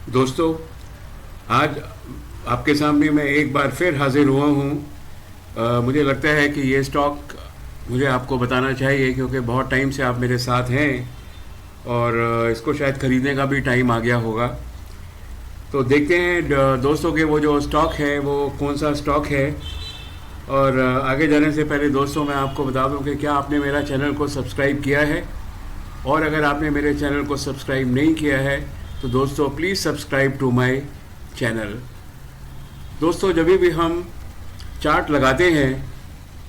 दोस्तों, आज आपके सामने मैं एक बार फिर हाजिर हुआ हूँ। मुझे लगता है कि ये स्टॉक मुझे आपको बताना चाहिए, क्योंकि बहुत टाइम से आप मेरे साथ हैं और इसको शायद ख़रीदने का भी टाइम आ गया होगा। तो देखते हैं दोस्तों के वो जो स्टॉक है वो कौन सा स्टॉक है। और आगे जाने से पहले दोस्तों, मैं आपको बता दूं कि क्या आपने मेरा चैनल को सब्सक्राइब किया है, और अगर आपने मेरे चैनल को सब्सक्राइब नहीं किया है तो दोस्तों please subscribe to my channel. दोस्तों, जब भी हम चार्ट लगाते हैं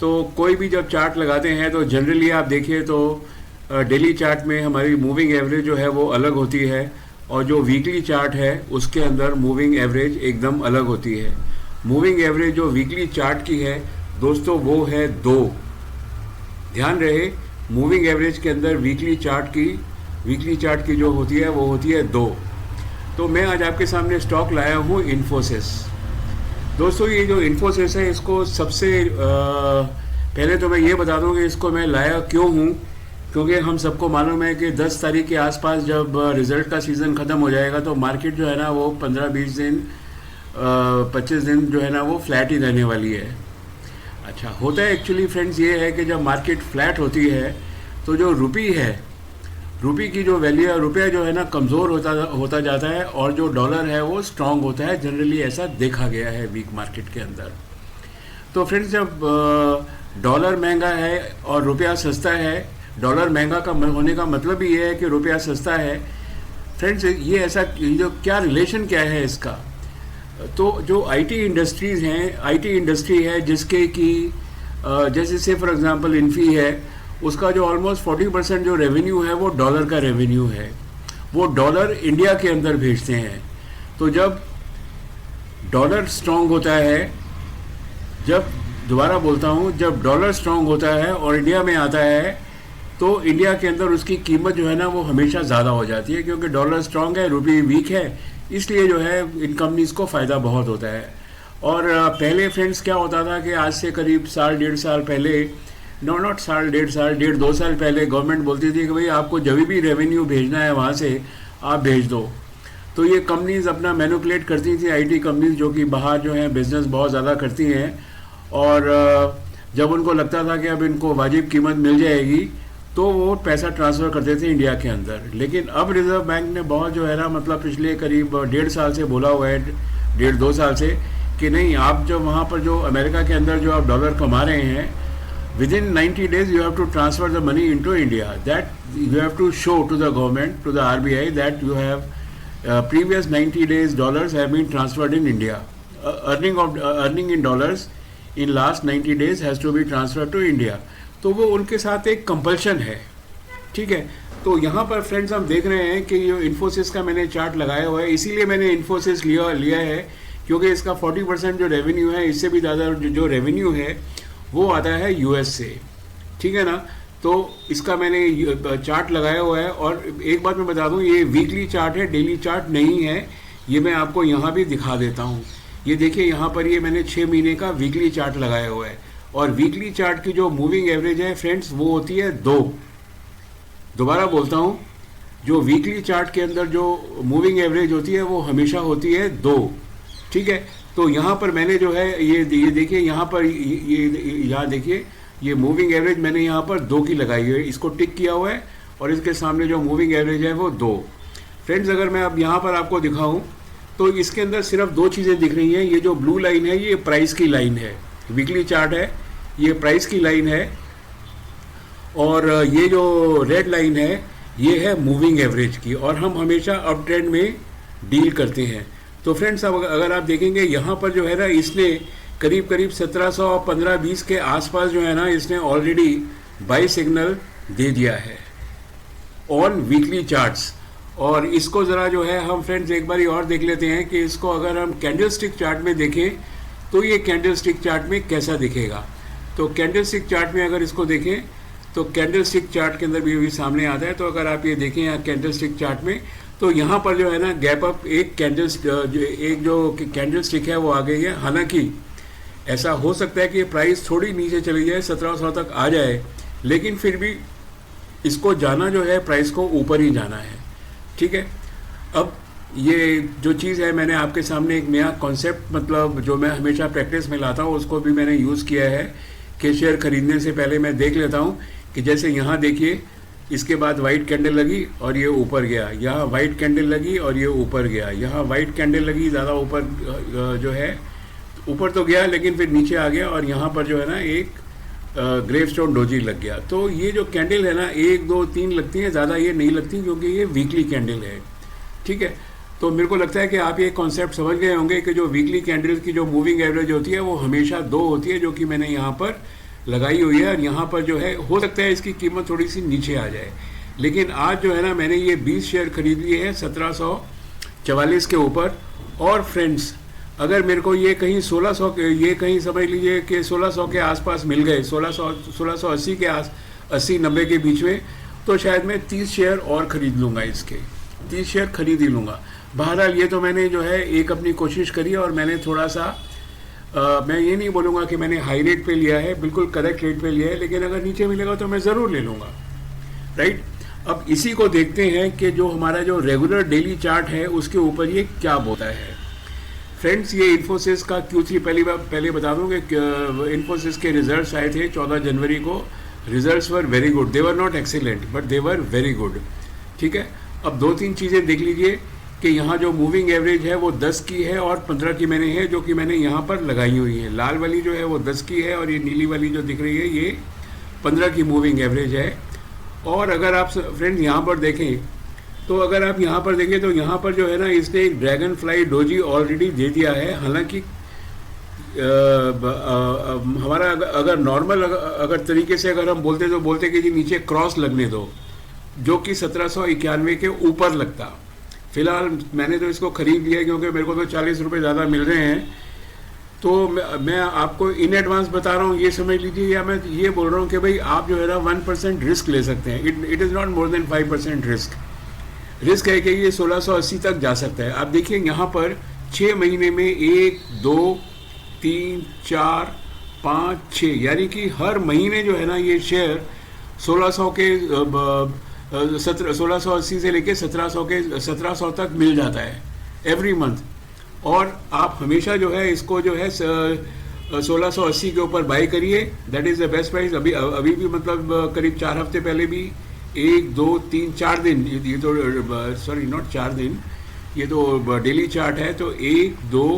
तो कोई भी जब चार्ट लगाते हैं तो जनरली आप देखिए तो डेली चार्ट में हमारी मूविंग एवरेज जो है वो अलग होती है, और जो वीकली चार्ट है उसके अंदर मूविंग एवरेज एकदम अलग होती है। मूविंग एवरेज जो वीकली चार्ट की है दोस्तों वो है 2। ध्यान रहे, मूविंग एवरेज के अंदर वीकली चार्ट की जो होती है वो होती है 2। तो मैं आज आपके सामने स्टॉक लाया हूँ इन्फोसिस। दोस्तों, ये जो इन्फोसिस है इसको सबसे पहले तो मैं ये बता दूँ कि इसको मैं लाया क्यों हूँ, क्योंकि हम सबको मालूम है कि 10 तारीख के आसपास जब रिज़ल्ट का सीज़न ख़त्म हो जाएगा तो मार्केट जो है ना वो 15-20 दिन 25 दिन जो है ना वो फ्लैट ही रहने वाली है। अच्छा, होता है एक्चुअली फ्रेंड्स ये है कि जब मार्केट फ्लैट होती है तो जो रुपी की जो वैल्यू है, रुपया जो है ना कमज़ोर होता जाता है, और जो डॉलर है वो स्ट्रांग होता है। जनरली ऐसा देखा गया है वीक मार्केट के अंदर। तो फ्रेंड्स, जब डॉलर महंगा है और रुपया सस्ता है, डॉलर महंगा का होने का मतलब ही ये है कि रुपया सस्ता है। फ्रेंड्स, ये ऐसा जो क्या रिलेशन क्या है इसका, तो जो आईटी इंडस्ट्रीज़ हैं, आईटी इंडस्ट्री है जिसके कि जैसे से फॉर एग्जांपल इन्फी है, उसका जो ऑलमोस्ट 40% जो रेवेन्यू है वो डॉलर का रेवेन्यू है। वो डॉलर इंडिया के अंदर भेजते हैं। तो जब डॉलर स्ट्रांग होता है, दोबारा बोलता हूँ, जब डॉलर स्ट्रांग होता है और इंडिया में आता है तो इंडिया के अंदर उसकी कीमत जो है ना वो हमेशा ज़्यादा हो जाती है, क्योंकि डॉलर स्ट्रांग है, रुपये वीक है, इसलिए जो है इन कंपनीज़ को फ़ायदा बहुत होता है। और पहले फ्रेंड्स क्या होता था कि आज से करीब साल डेढ़ साल पहले, नॉट साल डेढ़ साल, 1.5-2 साल पहले गवर्नमेंट बोलती थी कि भाई आपको जब भी रेवेन्यू भेजना है वहाँ से आप भेज दो। तो ये कंपनीज़ अपना मैनिपुलेट करती थी, आईटी कंपनीज़ जो कि बाहर जो है बिज़नेस बहुत ज़्यादा करती हैं, और जब उनको लगता था कि अब इनको वाजिब कीमत मिल जाएगी तो वो पैसा ट्रांसफ़र करते थे इंडिया के अंदर। लेकिन अब रिज़र्व बैंक ने बहुत जो है ना मतलब पिछले करीब 1.5 साल से बोला हुआ है, 1.5-2 साल से, कि नहीं, आप जो वहाँ पर जो अमेरिका के अंदर जो आप डॉलर कमा रहे हैं, within 90 days you have to transfer the money into India. That you have to show to the government, to the RBI, that you have previous 90 days dollars have been transferred in India. Earning in dollars in last 90 days has to be transferred to India. तो वो उनके साथ एक compulsion है, ठीक है। तो यहाँ पर फ्रेंड्स हम देख रहे हैं कि ये इन्फोसिस का मैंने चार्ट लगाया हुआ है, इसीलिए मैंने इन्फोसिस लिया है क्योंकि इसका 40% जो रेवेन्यू है, इससे भी ज़्यादा जो रेवेन्यू है वो आता है यूएस से, ठीक है ना। तो इसका मैंने चार्ट लगाया हुआ है, और एक बात मैं बता दूं, ये वीकली चार्ट है, डेली चार्ट नहीं है। ये मैं आपको यहाँ भी दिखा देता हूँ। ये देखिए, यहाँ पर ये मैंने 6 महीने का वीकली चार्ट लगाया हुआ है, और वीकली चार्ट की जो मूविंग एवरेज है फ्रेंड्स वो होती है 2। दोबारा बोलता हूँ, जो वीकली चार्ट के अंदर जो मूविंग एवरेज होती है वो हमेशा होती है 2, ठीक है। तो यहाँ पर मैंने जो है ये देखिए, यहाँ पर यहाँ देखिए, ये मूविंग एवरेज मैंने यहाँ पर 2 की लगाई है, इसको टिक किया हुआ है, और इसके सामने जो मूविंग एवरेज है वो 2। फ्रेंड्स, अगर मैं अब यहाँ पर आपको दिखाऊं तो इसके अंदर सिर्फ 2 चीज़ें दिख रही हैं। ये जो ब्लू लाइन है ये प्राइस की लाइन है, वीकली चार्ट है, ये प्राइस की लाइन है, और ये जो रेड लाइन है ये है मूविंग एवरेज की, और हम हमेशा अप ट्रेंड में डील करते हैं। तो फ्रेंड्स, अब अगर आप देखेंगे यहाँ पर जो है ना, इसने करीब 1715-20 के आसपास जो है ना, इसने ऑलरेडी बाई सिग्नल दे दिया है ऑन वीकली चार्ट्स। और इसको ज़रा जो है हम फ्रेंड्स एक बारी और देख लेते हैं कि इसको अगर हम कैंडलस्टिक चार्ट में देखें तो ये कैंडलस्टिक चार्ट में कैसा दिखेगा। तो कैंडलस्टिक चार्ट में अगर इसको देखें तो कैंडलस्टिक चार्ट के अंदर भी सामने आता है। तो अगर आप ये देखें यहाँ कैंडलस्टिक चार्ट में, तो यहाँ पर जो है ना गैप अप, एक कैंडल स्टिक है वो आ गई है। हालांकि ऐसा हो सकता है कि प्राइस थोड़ी नीचे चली जाए, 1700 तक आ जाए, लेकिन फिर भी इसको जाना जो है प्राइस को ऊपर ही जाना है, ठीक है। अब ये जो चीज़ है, मैंने आपके सामने एक नया कॉन्सेप्ट, मतलब जो मैं हमेशा प्रैक्टिस में लाता हूँ, उसको भी मैंने यूज़ किया है कि शेयर खरीदने से पहले मैं देख लेता हूँ कि जैसे यहाँ देखिए, इसके बाद वाइट कैंडल लगी और ये ऊपर गया, यहाँ वाइट कैंडल लगी और ये ऊपर गया, यहाँ वाइट कैंडल लगी, ज़्यादा ऊपर जो है ऊपर तो गया लेकिन फिर नीचे आ गया, और यहाँ पर जो है ना एक ग्रेवस्टोन डोजी लग गया। तो ये जो कैंडल है ना, 1 2 3 लगती हैं, ज़्यादा ये नहीं लगती क्योंकि ये वीकली कैंडल है। ठीक है, तो मेरे को लगता है कि आप ये कॉन्सेप्ट समझ गए होंगे कि जो वीकली कैंडल की जो मूविंग एवरेज होती है वो हमेशा 2 होती है, जो कि मैंने यहाँ पर लगाई हुई है। और यहाँ पर जो है हो सकता है इसकी कीमत थोड़ी सी नीचे आ जाए, लेकिन आज जो है ना मैंने ये 20 शेयर खरीद लिए हैं 1744 के ऊपर। और फ्रेंड्स, अगर मेरे को ये कहीं 1600 के, ये कहीं समझ लीजिए कि 1600 के आसपास मिल गए, 1680 के 80-90 के बीच में, तो शायद मैं 30 शेयर और खरीद लूँगा, इसके 30 शेयर खरीद ही लूँगा। बहरहाल ये तो मैंने जो है एक अपनी कोशिश करी, और मैंने थोड़ा सा मैं ये नहीं बोलूँगा कि मैंने हाई रेट पे लिया है, बिल्कुल करेक्ट रेट पे लिया है, लेकिन अगर नीचे मिलेगा तो मैं ज़रूर ले लूँगा, राइट। अब इसी को देखते हैं कि जो हमारा जो रेगुलर डेली चार्ट है उसके ऊपर ये क्या बोलता है। फ्रेंड्स, ये इन्फोसिस का Q3 पहले बता दूँ कि इन्फोसिस के रिजल्ट्स आए थे 14 जनवरी को। Results were very good, they were not excellent but they were very good. ठीक है, अब 2-3 चीज़ें देख लीजिए कि यहाँ जो मूविंग एवरेज है वो 10 की है और 15 की मैंने है, जो कि मैंने यहाँ पर लगाई हुई है। लाल वाली जो है वो 10 की है और ये नीली वाली जो दिख रही है ये 15 की मूविंग एवरेज है। और अगर आप फ्रेंड्स यहाँ पर देखें, तो अगर आप यहाँ पर देखें तो यहाँ पर जो है ना इसने एक ड्रैगन फ्लाई डोजी ऑलरेडी दे दिया है। हालांकि हमारा अगर नॉर्मल अगर तरीके से अगर हम बोलते तो बोलते कि जी नीचे क्रॉस लगने दो, जो कि 1791 के ऊपर लगता। फिलहाल मैंने तो इसको खरीद लिया क्योंकि मेरे को तो 40 रुपये ज़्यादा मिल रहे हैं। तो मैं आपको इन एडवांस बता रहा हूँ, ये समझ लीजिए, या मैं ये बोल रहा हूँ कि भाई आप जो है ना 1% रिस्क ले सकते हैं। It is not more than 5% risk है कि ये 1680 तक जा सकता है। आप देखिए यहाँ पर 6 महीने में 1 2 3 4 5 6, यानी कि हर महीने जो है ना ये शेयर 1600 के 1680 से लेके 1700 तक मिल जाता है एवरी मंथ। और आप हमेशा जो है इसको जो है 1680 के ऊपर बाई करिए, that is the best price. अभी भी मतलब करीब 4 हफ्ते पहले भी 1 2 3 4 दिन, ये तो सॉरी नॉट 4 दिन, ये तो डेली चार्ट है, तो 1 2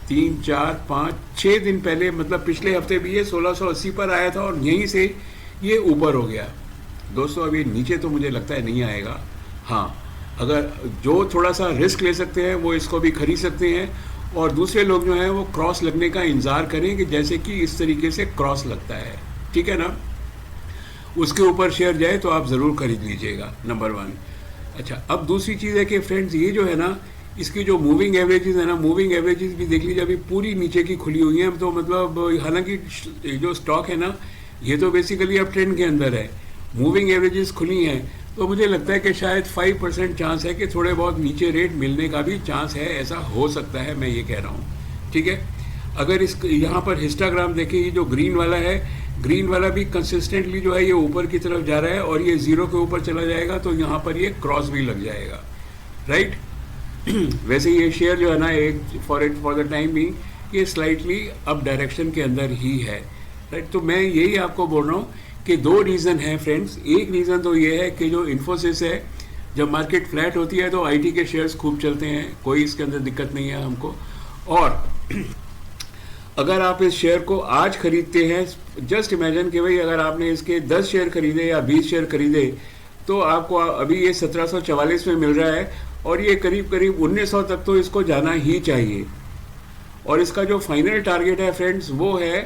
3 4 5 6 दिन पहले, मतलब पिछले हफ्ते भी ये 1680 पर आया था और यहीं से ये ऊपर हो गया। दोस्तों अब ये नीचे तो मुझे लगता है नहीं आएगा। हाँ, अगर जो थोड़ा सा रिस्क ले सकते हैं वो इसको भी खरीद सकते हैं, और दूसरे लोग जो हैं वो क्रॉस लगने का इंतज़ार करें कि जैसे कि इस तरीके से क्रॉस लगता है, ठीक है ना, उसके ऊपर शेयर जाए तो आप ज़रूर खरीद लीजिएगा, नंबर 1। अच्छा, अब दूसरी चीज़ है कि फ्रेंड्स ये जो है ना इसकी जो मूविंग एवरेजेस है ना, मूविंग एवरेजेस भी देख लीजिए, अभी पूरी नीचे की खुली हुई हैं। तो मतलब हालांकि जो स्टॉक है ना ये तो बेसिकली अब ट्रेंड के अंदर है, मूविंग एवरेजेस खुली हैं, तो मुझे लगता है कि शायद 5% चांस है कि थोड़े बहुत नीचे रेट मिलने का भी चांस है, ऐसा हो सकता है, मैं ये कह रहा हूँ। ठीक है, अगर इस यहाँ पर हिस्टाग्राम देखें, ये जो ग्रीन वाला है, ग्रीन वाला भी कंसिस्टेंटली जो है ये ऊपर की तरफ जा रहा है और ये 0 के ऊपर चला जाएगा तो यहाँ पर ये क्रॉस भी लग जाएगा, राइट। वैसे ये शेयर जो है ना एक फॉर द टाइम भी ये स्लाइटली अप डायरेक्शन के अंदर ही है, राइट। तो मैं यही आपको बोल रहा हूँ कि 2 रीज़न हैं फ्रेंड्स। एक रीज़न तो ये है कि जो इन्फोसिस है, जब मार्केट फ्लैट होती है तो आईटी के शेयर्स खूब चलते हैं, कोई इसके अंदर दिक्कत नहीं है हमको। और अगर आप इस शेयर को आज खरीदते हैं, जस्ट इमेजिन कि भाई अगर आपने इसके 10 शेयर खरीदे या 20 शेयर खरीदे तो आपको अभी ये 1744 में मिल रहा है और ये करीब 1900 तक तो इसको जाना ही चाहिए। और इसका जो फाइनल टारगेट है फ्रेंड्स वो है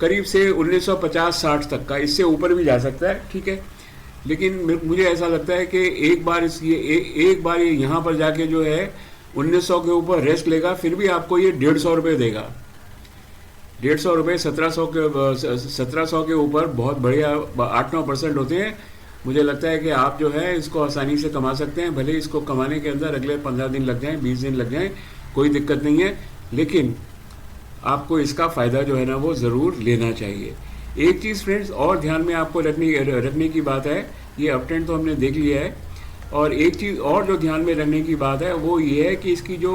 करीब से 1950-60 तक का, इससे ऊपर भी जा सकता है, ठीक है। लेकिन मुझे ऐसा लगता है कि एक बार ये यहाँ पर जाके जो है 1900 के ऊपर रेस्ट लेगा, फिर भी आपको ये 150 रुपये देगा। 150 रुपये 1700 के ऊपर बहुत बढ़िया 8-9% होते हैं। मुझे लगता है कि आप जो है इसको आसानी से कमा सकते हैं, भले इसको कमाने के अंदर अगले 15 दिन लग जाएं, 20 दिन लग जाएं, कोई दिक्कत नहीं है, लेकिन आपको इसका फ़ायदा जो है ना वो ज़रूर लेना चाहिए। एक चीज़ फ्रेंड्स और ध्यान में आपको रखने की बात है, ये अप ट्रेंड तो हमने देख लिया है, और एक चीज़ और जो ध्यान में रखने की बात है वो ये है कि इसकी जो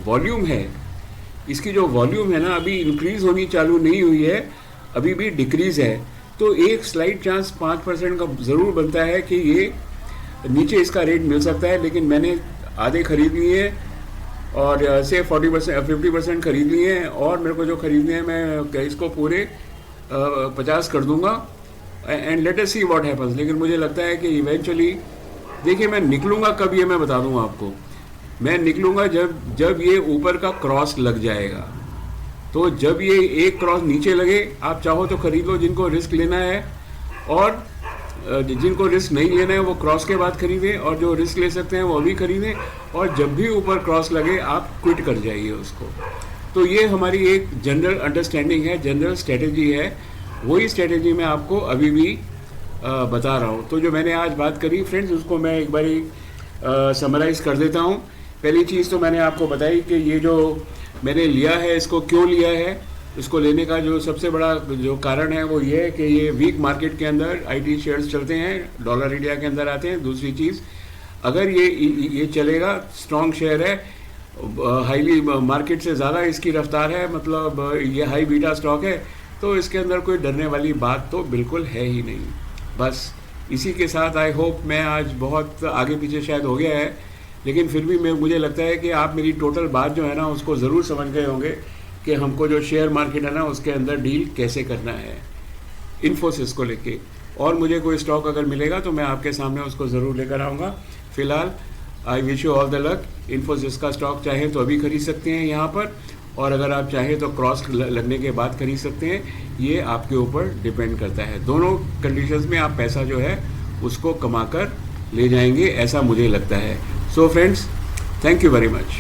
वॉल्यूम है, ना अभी इंक्रीज़ होनी चालू नहीं हुई है, अभी भी डिक्रीज़ है। तो एक स्लाइट चांस 5% का ज़रूर बनता है कि ये नीचे इसका रेट मिल सकता है, लेकिन मैंने आधे खरीद लिए हैं और से 40% 50% खरीद लिए हैं, और मेरे को जो खरीदने हैं मैं इसको पूरे 50 कर दूंगा and let us see what happens. लेकिन मुझे लगता है कि इवेंचुअली, देखिए मैं निकलूँगा कब ये मैं बता दूंगा आपको। मैं निकलूँगा जब ये ऊपर का क्रॉस लग जाएगा। तो जब ये एक क्रॉस नीचे लगे, आप चाहो तो खरीद लो जिनको रिस्क लेना है, और जिनको रिस्क नहीं लेना है वो क्रॉस के बाद खरीदें, और जो रिस्क ले सकते हैं वो अभी खरीदें, और जब भी ऊपर क्रॉस लगे आप क्विट कर जाइए उसको। तो ये हमारी एक जनरल अंडरस्टैंडिंग है, जनरल स्ट्रेटेजी है। वही स्ट्रेटेजी मैं आपको अभी भी बता रहा हूँ। तो जो मैंने आज बात करी फ्रेंड्स, उसको मैं एक बारी समराइज़ कर देता हूँ। पहली चीज़ तो मैंने आपको बताई कि ये जो मैंने लिया है, इसको क्यों लिया है। इसको लेने का जो सबसे बड़ा जो कारण है वो ये है कि ये वीक मार्केट के अंदर आईटी शेयर्स चलते हैं, डॉलर इंडिया के अंदर आते हैं। दूसरी चीज़, अगर ये चलेगा, स्ट्रॉन्ग शेयर है, हाईली मार्केट से ज़्यादा इसकी रफ्तार है, मतलब ये हाई बीटा स्टॉक है, तो इसके अंदर कोई डरने वाली बात तो बिल्कुल है ही नहीं। बस इसी के साथ आई होप, मैं आज बहुत आगे पीछे शायद हो गया है, लेकिन फिर भी मुझे लगता है कि आप मेरी टोटल बात जो है ना उसको ज़रूर समझ गए होंगे कि हमको जो शेयर मार्केट है ना उसके अंदर डील कैसे करना है इन्फोसिस को लेके। और मुझे कोई स्टॉक अगर मिलेगा तो मैं आपके सामने उसको ज़रूर लेकर आऊँगा। फ़िलहाल I wish you all the luck. Infosys का स्टॉक चाहे तो अभी खरीद सकते हैं यहाँ पर, और अगर आप चाहें तो क्रॉस लगने के बाद खरीद सकते हैं। ये आपके ऊपर डिपेंड करता है। दोनों कंडीशंस में आप पैसा जो है उसको कमा कर ले जाएंगे, ऐसा मुझे लगता है। So friends, thank you very much.